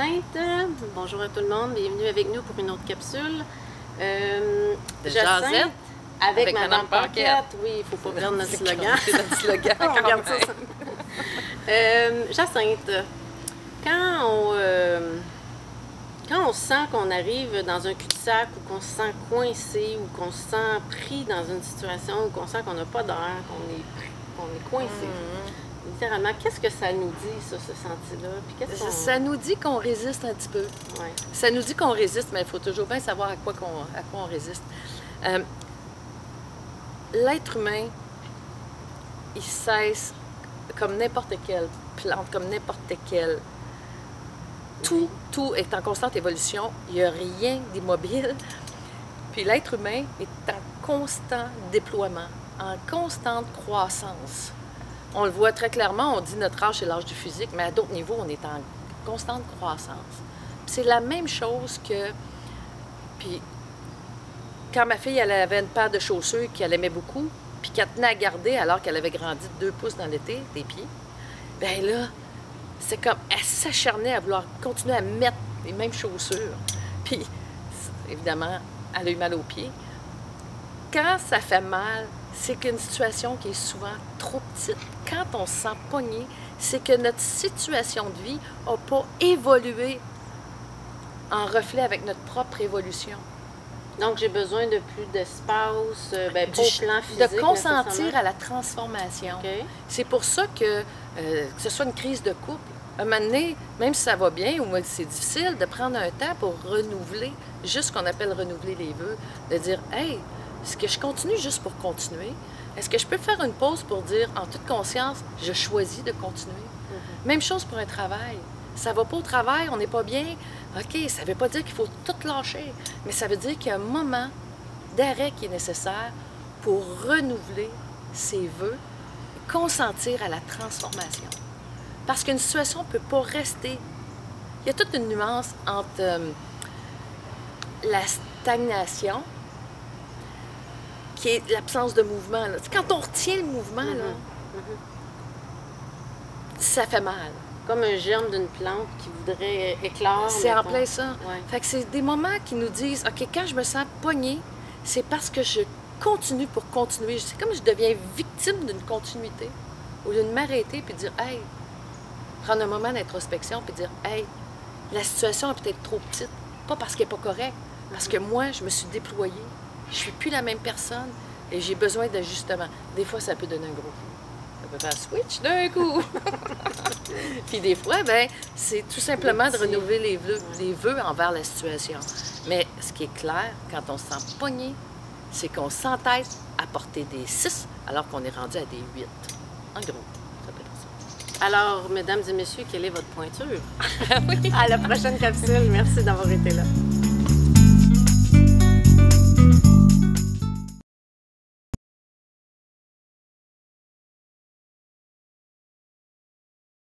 Jacinthe. Bonjour à tout le monde, bienvenue avec nous pour une autre capsule. Jacinthe avec Madame Paquette. Oui, il ne faut pas perdre notre slogan. On regarde ça. Jacinthe, quand on sent qu'on arrive dans un cul-de-sac ou qu'on se sent coincé ou qu'on se sent pris dans une situation ou qu'on sent qu'on n'a pas d'air, qu'on est coincé, littéralement, qu'est-ce que ça nous dit, ça, ce senti-là? Ça nous dit qu'on résiste un petit peu. Ouais. Ça nous dit qu'on résiste, mais il faut toujours bien savoir à quoi on résiste. L'être humain, il cesse, comme n'importe quelle plante, comme n'importe quelle... Tout est en constante évolution. Il n'y a rien d'immobile. Puis l'être humain est en constant déploiement, en constante croissance. On le voit très clairement, on dit notre âge, c'est l'âge du physique, mais à d'autres niveaux, on est en constante croissance. C'est la même chose que... Puis, quand ma fille, elle avait une paire de chaussures qu'elle aimait beaucoup, puis qu'elle tenait à garder alors qu'elle avait grandi de 2 pouces dans l'été, des pieds, bien là, c'est comme, elle s'acharnait à vouloir continuer à mettre les mêmes chaussures. Puis, évidemment, elle a eu mal aux pieds. Quand ça fait mal, c'est qu'une situation qui est souvent trop petite. Quand on se sent pogné, c'est que notre situation de vie n'a pas évolué en reflet avec notre propre évolution. Donc, j'ai besoin de plus d'espace, pas au plan physique. De consentir à la transformation. Okay. C'est pour ça que ce soit une crise de couple, à un moment donné, même si ça va bien ou c'est difficile, de prendre un temps pour renouveler, juste ce qu'on appelle renouveler les vœux, de dire « Hey, est-ce que je continue juste pour continuer? Est-ce que je peux faire une pause pour dire, en toute conscience, je choisis de continuer? » Même chose pour un travail. Ça va pas au travail, on n'est pas bien. OK, ça ne veut pas dire qu'il faut tout lâcher, mais ça veut dire qu'il y a un moment d'arrêt qui est nécessaire pour renouveler ses vœux et consentir à la transformation. Parce qu'une situation ne peut pas rester. Il y a toute une nuance entre la stagnation, qui est l'absence de mouvement. Là. Quand on retient le mouvement, là, ça fait mal. Comme un germe d'une plante qui voudrait éclore. C'est en plein ça. Ouais. Fait que c'est des moments qui nous disent, OK, quand je me sens poignée, c'est parce que je continue pour continuer. C'est comme je deviens victime d'une continuité. Au lieu de m'arrêter puis dire, hey, prendre un moment d'introspection puis dire, hey, la situation est peut-être trop petite. Pas parce qu'elle n'est pas correcte, parce que moi, je me suis déployée. Je suis plus la même personne et j'ai besoin d'ajustement. Des fois, ça peut donner un gros coup. Ça peut faire switch d'un coup. Puis des fois, ben, c'est tout simplement de renouveler les vœux envers la situation. Mais ce qui est clair, quand on se sent pogné, c'est qu'on s'entête à porter des 6 alors qu'on est rendu à des 8. En gros, ça peut être ça. Alors, mesdames et messieurs, quelle est votre pointure? Oui. À la prochaine capsule. Merci d'avoir été là.